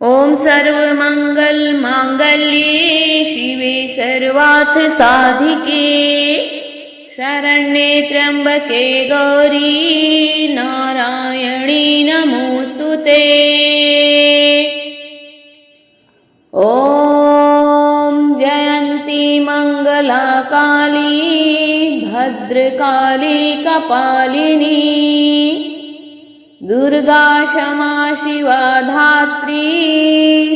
ॐ सर्वमङ्गलमाङ्गल्ये शिवे सर्वार्थसाधिके शरण्ये त्र्यम्बके गौरी नारायणी नमोऽस्तुते। ॐ जयन्ती मङ्गला काली भद्रकाली कपालिनी दुर्गा क्षमा शिवा धात्री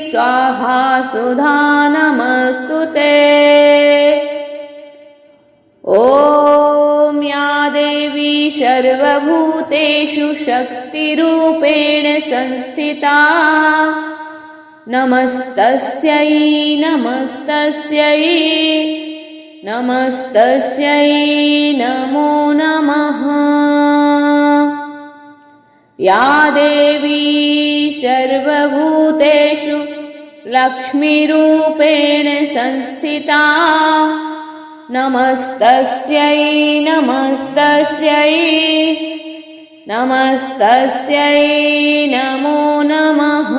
स्वाहा सुधा नमस्तुते। ॐ या देवी सर्वभूतेषु शक्तिरूपेण संस्थिता नमस्तस्यै नमस्तस्यै नमस्तस्यै नमो नमः। या देवी सर्वभूतेषु लक्ष्मीरूपेण संस्थिता नमस्तस्यै नमस्तस्यै नमस्तस्यै नमो नमः।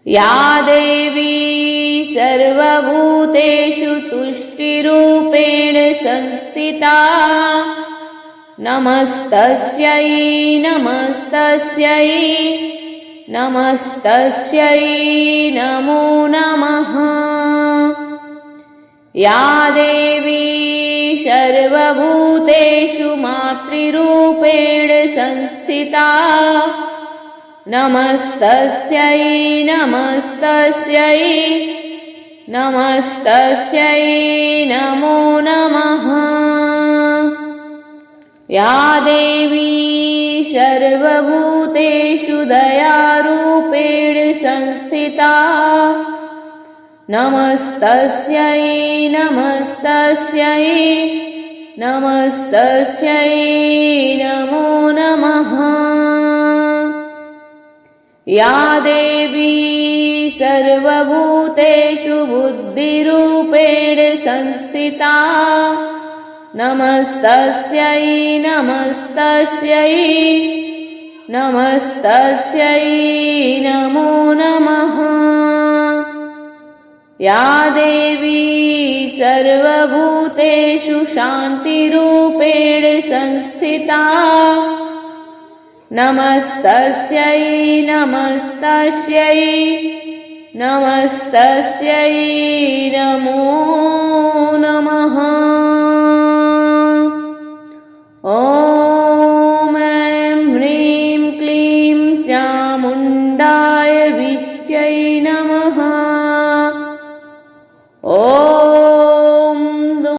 या देवी सर्वभूतेषु तुष्टिरूपेण संस्थिता नमस्तस्यै नमस्तस्यै नमस्तस्यै नमो नमः। या देवी सर्वभूतेषु मातृरूपेण संस्थिता नमस्तस्यै नमस्तस्यै नमस्तस्यै नमो नमः। या देवी सर्वभूतेषु दयारूपेण संस्थिता नमस्तस्यै नमस्तस्यै नमस्तस्यै नमो नमः। या देवी सर्वभूतेषु बुद्धिरूपेण संस्थिता नमस्तस्यै नमस्तस्यै नमस्तस्यै नमो नमः। या देवी सर्वभूतेषु शान्तिरूपेण संस्थिता नमस्तस्यै नमस्तस्यै नमस्तस्यै नमो नमः। ॐ ऐं ह्रीं क्लीं चामुण्डाय विद्यै नमः। ॐ